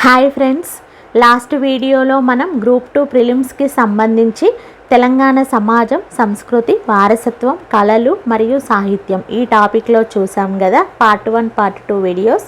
Hi friends, last వీడియోలో మనం group 2 ప్రిలిమ్స్కి సంబంధించి తెలంగాణ సమాజం, సంస్కృతి, వారసత్వం, కళలు మరియు సాహిత్యం ఈ టాపిక్లో చూసాం కదా. Part 1, part 2 videos.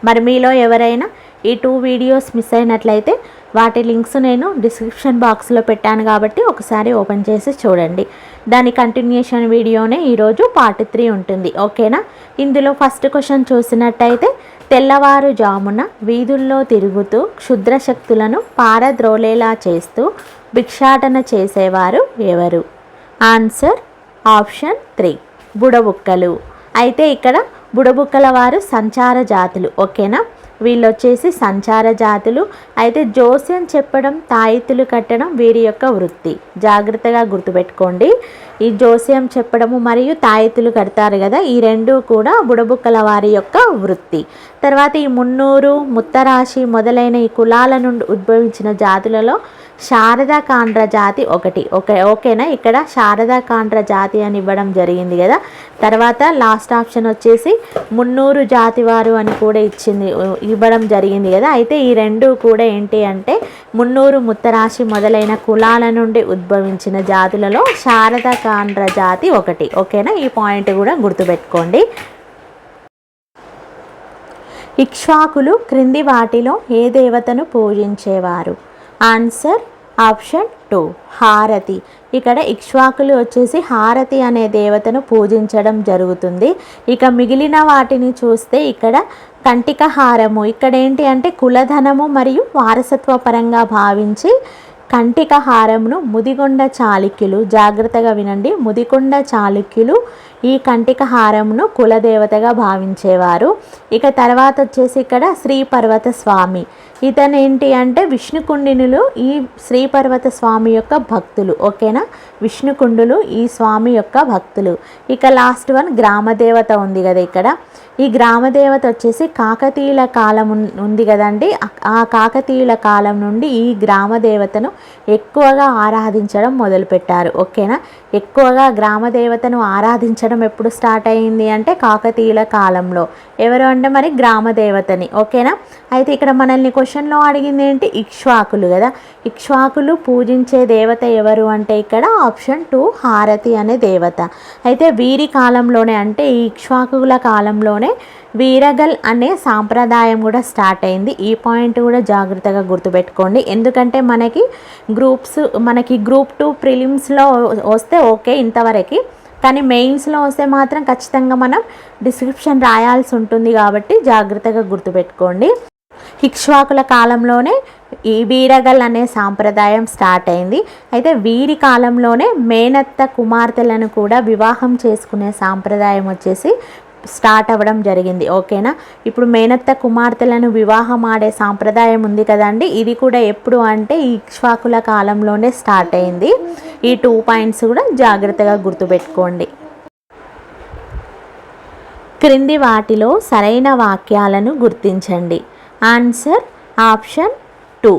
మరి మీలో ఎవరైనా ఈ 2 వీడియోస్ మిస్ అయినట్లయితే వాటి లింక్స్ నేను డిస్క్రిప్షన్ బాక్స్లో పెట్టాను కాబట్టి ఒకసారి ఓపెన్ చేసి చూడండి. దాని కంటిన్యూషన్ వీడియోనే ఈరోజు పార్ట్ 3 ఉంటుంది. ఓకేనా? ఇందులో ఫస్ట్ క్వశ్చన్ చూసినట్టయితే, తెల్లవారుజామున వీధుల్లో తిరుగుతూ క్షుద్ర శక్తులను పారద్రోలేలా చేస్తూ భిక్షాటన చేసేవారు ఎవరు? Answer option 3 బుడబుక్కలు. అయితే ఇక్కడ బుడబుక్కల వారు సంచార జాతులు. ఓకేనా? వీళ్ళు వచ్చేసి సంచార జాతులు. అయితే జోస్యం చెప్పడం, తాయితులు కట్టడం వీరి యొక్క వృత్తి. జాగ్రత్తగా గుర్తుపెట్టుకోండి. ఈ జోస్యం చెప్పడము మరియు తాయితులు కడతారు కదా, ఈ రెండు కూడా బుడబుక్కల వారి యొక్క వృత్తి. తర్వాత ఈ మున్నూరు, ముత్తరాశి మొదలైన ఈ కులాల నుండి ఉద్భవించిన జాతులలో శారదా కాండ్ర జాతి ఒకటి. ఓకేనా? ఇక్కడ శారదా కాండ్ర జాతి అని ఇవ్వడం జరిగింది కదా. తర్వాత లాస్ట్ ఆప్షన్ వచ్చేసి మున్నూరు జాతి వారు అని కూడా ఇవ్వడం జరిగింది కదా. అయితే ఈ రెండు కూడా ఏంటి అంటే మున్నూరు, ముత్తరాశి మొదలైన కులాల నుండి ఉద్భవించిన జాతులలో శారదా కాండ్ర జాతి ఒకటి. ఓకేనా? ఈ పాయింట్ కూడా గుర్తుపెట్టుకోండి. ఇక్ష్వాకులు క్రింది వాటిలో ఏ దేవతను పూజించేవారు? ఆన్సర్ ఆప్షన్ 2 హారతి. ఇక్కడ ఇక్ష్వాకులు వచ్చేసి హారతి అనే దేవతను పూజించడం జరుగుతుంది. ఇక మిగిలిన వాటిని చూస్తే ఇక్కడ కంటికహారము, ఇక్కడ ఏంటి అంటే కులధనము మరియు వారసత్వ పరంగా భావించి కంటికహారమును ముదిగొండ చాళుక్యులు, జాగ్రత్తగా వినండి, ముదిగొండ చాళుక్యులు ఈ కంటికహారమును కులదేవతగా భావించేవారు. ఇక తర్వాత వచ్చేసి ఇక్కడ శ్రీపర్వత స్వామి, ఇతను ఏంటి అంటే విష్ణుకుండినులు ఈ శ్రీపర్వత స్వామి యొక్క భక్తులు. ఓకేనా? విష్ణుకుండులు ఈ స్వామి యొక్క భక్తులు. ఇక లాస్ట్ వన్ గ్రామదేవత ఉంది కదా. ఇక్కడ ఈ గ్రామదేవత వచ్చేసి కాకతీయుల కాలం ఉంది కదండి. ఆ కాకతీయుల కాలం నుండి ఈ గ్రామదేవతను ఎక్కువగా ఆరాధించడం మొదలుపెట్టారు. ఓకేనా? ఎక్కువగా గ్రామదేవతను ఆరాధించడం ఎప్పుడు స్టార్ట్ అయింది అంటే కాకతీయుల కాలంలో. ఎవరు అంటే మరి గ్రామదేవతని. ఓకేనా? అయితే ఇక్కడ మనల్ని క్వశ్చన్లో అడిగింది ఏంటి? ఇక్ష్వాకులు కదా. ఇక్ష్వాకులు పూజించే దేవత ఎవరు అంటే ఇక్కడ ఆప్షన్ 2 హారతి అనే దేవత. అయితే వీరి కాలంలోనే అంటే ఈ ఇక్ష్వాకుల కాలంలోనే వీరగల్ అనే సాంప్రదాయం కూడా స్టార్ట్ అయింది. ఈ పాయింట్ కూడా జాగ్రత్తగా గుర్తుపెట్టుకోండి. ఎందుకంటే మనకి గ్రూప్ 2 ప్రిలిమ్స్లో వస్తే ఓకే ఇంతవరకు, కానీ మెయిన్స్లో వస్తే మాత్రం ఖచ్చితంగా మనం డిస్క్రిప్షన్ రాయాల్సి ఉంటుంది కాబట్టి జాగ్రత్తగా గుర్తుపెట్టుకోండి. ఇక్ష్వాకుల కాలంలోనే ఈ వీరగల్ అనే సాంప్రదాయం స్టార్ట్ అయింది. అయితే వీరి కాలంలోనే మేనత్త కుమార్తెలను కూడా వివాహం చేసుకునే సాంప్రదాయం వచ్చేసి స్టార్ట్ అవ్వడం జరిగింది. ఓకేనా? ఇప్పుడు మేనత్త కుమార్తెలను వివాహం ఆడే సాంప్రదాయం ఉంది కదండి, ఇది కూడా ఎప్పుడు అంటే ఈ ఇక్ష్వాకుల కాలంలోనే స్టార్ట్ అయింది. ఈ 2 పాయింట్స్ కూడా జాగ్రత్తగా గుర్తుపెట్టుకోండి. క్రింది వాటిలో సరైన వాక్యాలను గుర్తించండి. ఆన్సర్ ఆప్షన్ 2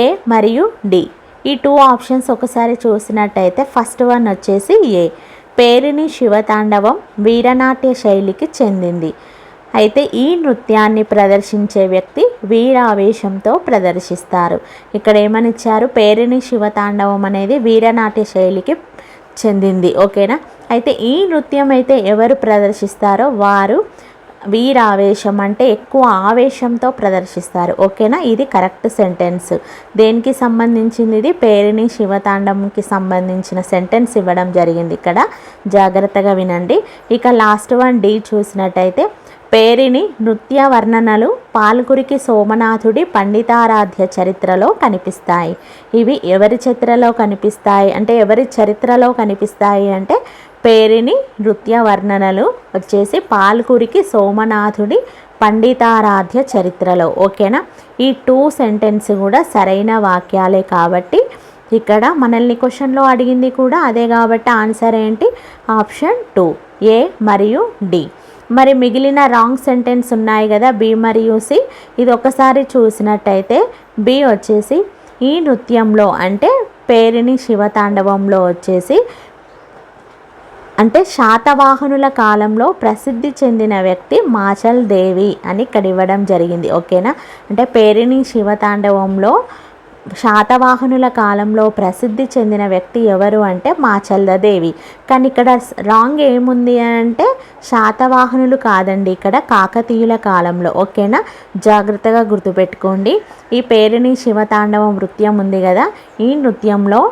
ఏ మరియు డి. ఈ 2 ఆప్షన్స్ ఒకసారి చూసినట్టయితే ఫస్ట్ వన్ వచ్చేసి ఏ, పేరిణి శివతాండవం వీరనాట్య శైలికి చెందింది. అయితే ఈ నృత్యాన్ని ప్రదర్శించే వ్యక్తి వీరావేశంతో ప్రదర్శిస్తారు. ఇక్కడ ఏమని ఇచ్చారు? పేరిణి శివతాండవం అనేది వీరనాట్య శైలికి చెందింది. ఓకేనా? అయితే ఈ నృత్యం అయితే ఎవరు ప్రదర్శిస్తారో వారు వీరావేశం అంటే ఎక్కువ ఆవేశంతో ప్రదర్శిస్తారు. ఓకేనా? ఇది కరెక్ట్ సెంటెన్స్. దేనికి సంబంధించింది? ఇది పేరిణి శివతాండంకి సంబంధించిన సెంటెన్స్ ఇవ్వడం జరిగింది ఇక్కడ. జాగ్రత్తగా వినండి. ఇక లాస్ట్ వన్ డి చూసినట్టయితే, పేరిణి నృత్య వర్ణనలు పాల్కురికి సోమనాథుడి పండితారాధ్య చరిత్రలో కనిపిస్తాయి. ఇవి ఎవరి చరిత్రలో కనిపిస్తాయి అంటే పేరిణి నృత్య వర్ణనలు వచ్చేసి పాల్కురికి సోమనాథుడి పండితారాధ్య చరిత్రలో. ఓకేనా? ఈ 2 సెంటెన్స్ కూడా సరైన వాక్యాలే కాబట్టి ఇక్కడ మనల్ని క్వశ్చన్లో అడిగింది కూడా అదే కాబట్టి ఆన్సర్ ఏంటి? ఆప్షన్ 2 ఏ మరియు డి. మరి మిగిలిన రాంగ్ సెంటెన్స్ ఉన్నాయి కదా, బి మరియు సి. ఇది ఒకసారి చూసినట్టయితే బి వచ్చేసి ఈ నృత్యంలో అంటే పేరిణి శివతాండవంలో వచ్చేసి అంటే శాతవాహనుల కాలంలో ప్రసిద్ధి చెందిన వ్యక్తి మాచల్ దేవి అని ఇక్కడ ఇవ్వడం జరిగింది. ఓకేనా, అంటే పేరిణి శివతాండవంలో శాతవాహనుల కాలంలో ప్రసిద్ధి చెందిన వ్యక్తి ఎవరు అంటే మాచల్దేవి. కానీ ఇక్కడ రాంగ్ ఏముంది అంటే శాతవాహనులు కాదండి, ఇక్కడ కాకతీయుల కాలంలో. ఓకేనా, జాగ్రత్తగా గుర్తుపెట్టుకోండి. ఈ పేరిణి శివతాండవం నృత్యం ఉంది కదా, ఈ నృత్యంలో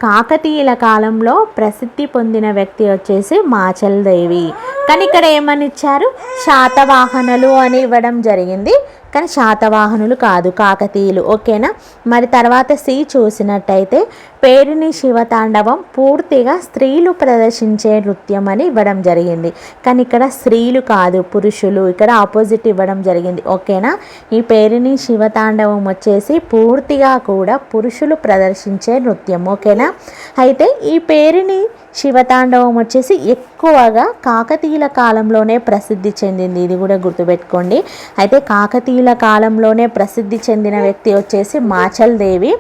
కాకతీయుల కాలంలో ప్రసిద్ధి పొందిన వ్యక్తి వచ్చేసి మాచల్దేవి. కానీ ఇక్కడ ఏమని ఇచ్చారు, శాతవాహనులు అని ఇవ్వడం జరిగింది, కానీ శాతవాహనులు కాదు, కాకతీయులు. ఓకేనా, మరి తర్వాత సి చూసినట్టయితే పేరిణి శివతాండవం పూర్తిగా స్త్రీలు ప్రదర్శించే నృత్యం అని ఇవ్వడం జరిగింది, కానీ ఇక్కడ స్త్రీలు కాదు, పురుషులు. ఇక్కడ ఆపోజిట్ ఇవ్వడం జరిగింది. ఓకేనా, ఈ పేరిణి శివతాండవం వచ్చేసి పూర్తిగా కూడా పురుషులు ప్రదర్శించే నృత్యం. ఓకేనా, అయితే ఈ పేరిణి శివతాండవం వచ్చేసి ఎక్కువగా కాకతీయుల కాలంలోనే ప్రసిద్ధి చెందింది, ఇది కూడా గుర్తుపెట్టుకోండి. అయితే కాకతీయుల కాలంలోనే ప్రసిద్ధి చెందిన వ్యక్తి వచ్చేసి మాచల్దేవి,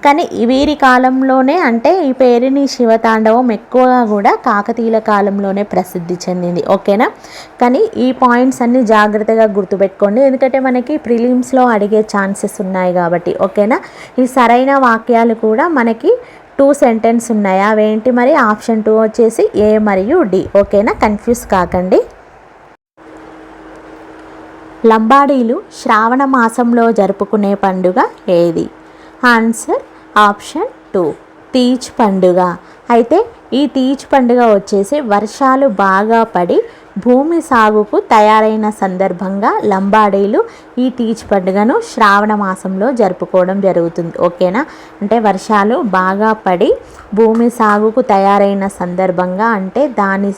కానీ వీరి కాలంలోనే అంటే ఈ పేరిణి శివతాండవం ఎక్కువగా కూడా కాకతీయుల కాలంలోనే ప్రసిద్ధి చెందింది. ఓకేనా, కానీ ఈ పాయింట్స్ అన్ని జాగ్రత్తగా గుర్తుపెట్టుకోండి, ఎందుకంటే మనకి ప్రిలిమ్స్లో అడిగే ఛాన్సెస్ ఉన్నాయి కాబట్టి. ఓకేనా, ఈ సరైన వాక్యాలు కూడా మనకి 2 సెంటెన్స్ ఉన్నాయి, అవేంటి మరి, ఆప్షన్ 2 వచ్చేసి ఏ మరియు డి. ఓకేనా, కన్ఫ్యూజ్ కాకండి. లంబాడీలు శ్రావణ మాసంలో జరుపుకునే పండుగ ఏది? ఆన్సర్ ఆప్షన్ 2 తీజ్ పండుగ. అయితే ఈ తీజ్ పండుగ వచ్చేసి వర్షాలు బాగా పడి భూమి సాగుకు తయారైన సందర్భంగా లంబాడీలు ఈ తీజ్ పండుగను శ్రావణ మాసంలో జరుపుకోవడం జరుగుతుంది. ఓకేనా, అంటే వర్షాలు బాగా పడి భూమి సాగుకు తయారైన సందర్భంగా అంటే దాని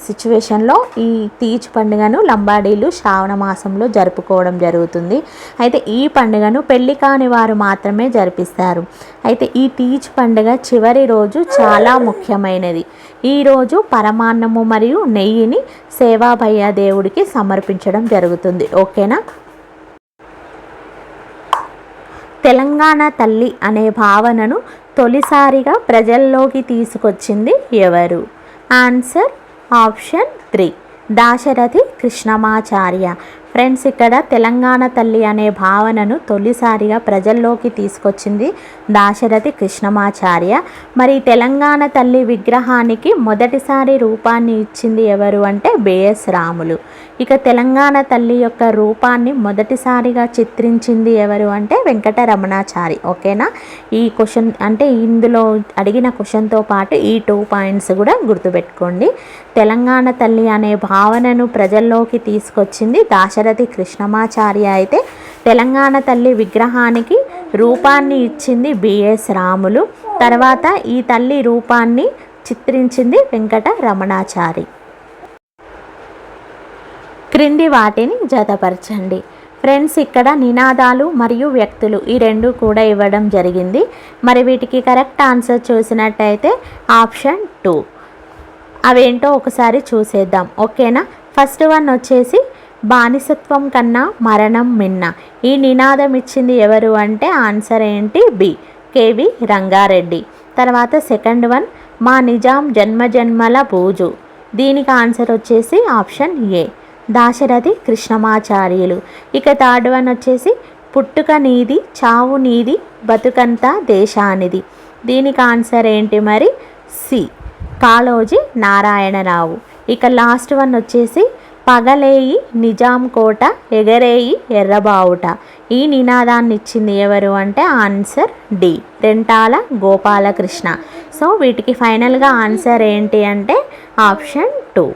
సిచ్యువేషన్లో ఈ తీజ్ పండుగను లంబాడీలు శ్రావణ మాసంలో జరుపుకోవడం జరుగుతుంది. అయితే ఈ పండుగను పెళ్లి కాని వారు మాత్రమే జరిపిస్తారు. అయితే ఈ తీజ్ పండుగ చివరి రోజు చాలా ముఖ్యమైనది. ఈరోజు పరమాన్నము మరియు నెయ్యిని సేవాభయ్య దేవుడికి సమర్పించడం జరుగుతుంది. ఓకేనా, తెలంగాణ తల్లి అనే భావనను తొలిసారిగా ప్రజల్లోకి తీసుకొచ్చింది ఎవరు? Answer option 3 Dasarathi Krishnamacharya. Friends, ఇక్కడ తెలంగాణ తల్లి అనే భావనను తొలిసారిగా ప్రజల్లోకి తీసుకొచ్చింది దాశరథి కృష్ణమాచార్య. మరి తెలంగాణ తల్లి విగ్రహానికి మొదటిసారి రూపాన్ని ఇచ్చింది ఎవరు అంటే బిఎస్ రాములు. ఇక తెలంగాణ తల్లి యొక్క రూపాన్ని మొదటిసారిగా చిత్రించింది ఎవరు అంటే వెంకటరమణాచారి. ఓకేనా, ఈ క్వశ్చన్ అంటే ఇందులో అడిగిన క్వశ్చన్తో పాటు ఈ 2 పాయింట్స్ కూడా గుర్తుపెట్టుకోండి. తెలంగాణ తల్లి అనే భావనను ప్రజల్లోకి తీసుకొచ్చింది దాశరథి కృష్ణమాచార్య. అయితే తెలంగాణ తల్లి విగ్రహానికి రూపాన్ని ఇచ్చింది బిఎస్ రాములు. తర్వాత ఈ తల్లి రూపాన్ని చిత్రించింది వెంకటరమణాచారి. క్రింది వాటిని జతపరచండి. ఫ్రెండ్స్, ఇక్కడ నినాదాలు మరియు వ్యక్తులు ఈ 2 కూడా ఇవ్వడం జరిగింది. మరి వీటికి కరెక్ట్ ఆన్సర్ చూసినట్టయితే ఆప్షన్ 2. అవేంటో ఒకసారి చూసేద్దాం. ఓకేనా, ఫస్ట్ వన్ వచ్చేసి బానిసత్వం కన్నా మరణం మిన్న. ఈ నినాదం ఇచ్చింది ఎవరు అంటే ఆన్సర్ ఏంటి బి కేవి రంగారెడ్డి. తర్వాత సెకండ్ వన్ మా నిజాం జన్మజన్మల బూజు. దీనికి ఆన్సర్ వచ్చేసి ఆప్షన్ ఏ దాశరథి కృష్ణమాచార్యులు. ఇక థర్డ్ వన్ వచ్చేసి పుట్టుక నీది చావు నీది బతుకంతా దేశానిది. దీనికి ఆన్సర్ ఏంటి మరి సి కాళోజీ నారాయణరావు. ఇక లాస్ట్ వన్ వచ్చేసి పగలేయి నిజాం కోట ఎగరేయి ఎర్రబావుట. ఈ నినాదాన్ని ఇచ్చింది ఎవరు అంటే answer D Rentala Gopalakrishna. So వీటికి ఫైనల్గా ఆన్సర్ ఏంటి అంటే option 2.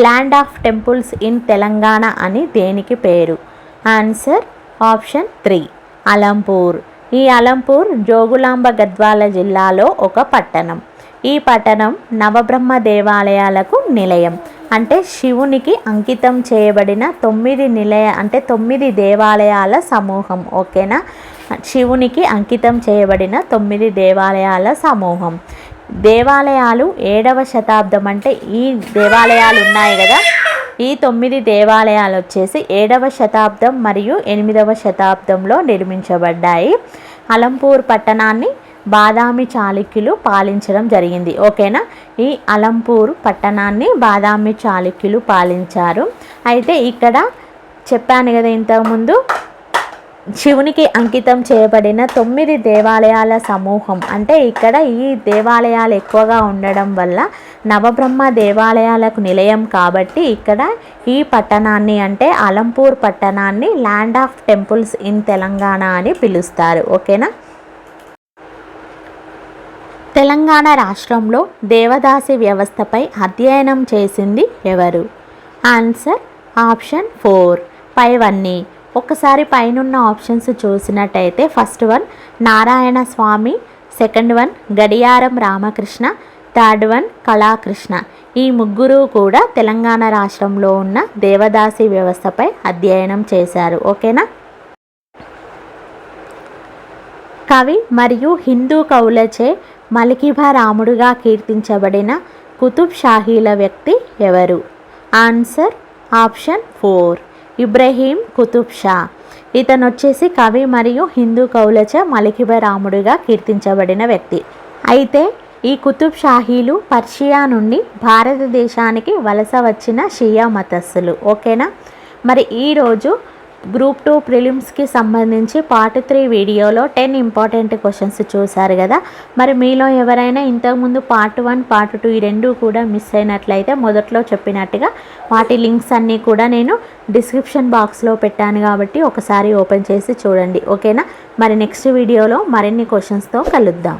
Land of temples in Telangana అని దేనికి పేరు? Answer option 3 Alampur. ఈ అలంపూర్ జోగులాంబ గద్వాల జిల్లాలో ఒక పట్టణం. ఈ పట్టణం నవబ్రహ్మ దేవాలయాలకు నిలయం. అంటే శివునికి అంకితం చేయబడిన 9 దేవాలయాల సమూహం. ఓకేనా, శివునికి అంకితం చేయబడిన 9 దేవాలయాల సమూహం. దేవాలయాలు 7వ శతాబ్దం అంటే ఈ దేవాలయాలు ఉన్నాయి కదా, ఈ 9 దేవాలయాలు వచ్చేసి 7వ శతాబ్దం మరియు 8వ శతాబ్దంలో నిర్మించబడ్డాయి. అలంపూర్ పట్టణాన్ని బాదామి చాళుక్యులు పాలించడం జరిగింది. ఓకేనా, ఈ అలంపూర్ పట్టణాన్ని బాదామి చాళుక్యులు పాలించారు. అయితే ఇక్కడ చెప్పాను కదా ఇంతకుముందు, శివునికి అంకితం చేయబడిన 9 దేవాలయాల సమూహం. అంటే ఇక్కడ ఈ దేవాలయాలు ఎక్కువగా ఉండడం వల్ల నవబ్రహ్మ దేవాలయాలకు నిలయం కాబట్టి ఇక్కడ ఈ పట్టణాన్ని అంటే అలంపూర్ పట్టణాన్ని land of temples in Telangana అని పిలుస్తారు. ఓకేనా. తెలంగాణ రాష్ట్రంలో దేవదాసి వ్యవస్థపై అధ్యయనం చేసింది ఎవరు? ఆన్సర్ ఆప్షన్ 4 పైవన్నీ. ఒకసారి పైనున్న ఆప్షన్స్ చూసినట్టయితే ఫస్ట్ వన్ నారాయణ స్వామి, సెకండ్ వన్ గడియారం రామకృష్ణ, థర్డ్ వన్ కళాకృష్ణ. ఈ ముగ్గురు కూడా తెలంగాణ రాష్ట్రంలో ఉన్న దేవదాసి వ్యవస్థపై అధ్యయనం చేశారు. ఓకేనా. కవి మరియు హిందూ కవులచే మలికిభా రాముడుగా కీర్తించబడిన కుతుబ్ షాహీల వ్యక్తి ఎవరు? Answer option 4 Ibrahim Qutub Shah. ఇతను వచ్చేసి కవి మరియు హిందూ కవులచే మలికిభా రాముడుగా కీర్తించబడిన వ్యక్తి. అయితే ఈ కుతుబ్ షాహీలు పర్షియా నుండి భారతదేశానికి వలస వచ్చిన షియా మతస్థులు. ఓకేనా. మరి ఈరోజు గ్రూప్ 2 ప్రిలిమ్స్కి సంబంధించి పార్ట్ 3 వీడియోలో 10 ఇంపార్టెంట్ క్వశ్చన్స్ చూశారు కదా. మరి మీలో ఎవరైనా ఇంతకుముందు పార్ట్ 1 పార్ట్ 2 ఈ రెండు కూడా మిస్ అయినట్లయితే మొదట్లో చెప్పినట్టుగా వాటి లింక్స్ అన్నీ కూడా నేను డిస్క్రిప్షన్ బాక్స్లో పెట్టాను కాబట్టి ఒకసారి ఓపెన్ చేసి చూడండి. ఓకేనా. మరి నెక్స్ట్ వీడియోలో మరిన్ని క్వశ్చన్స్తో కలుద్దాం.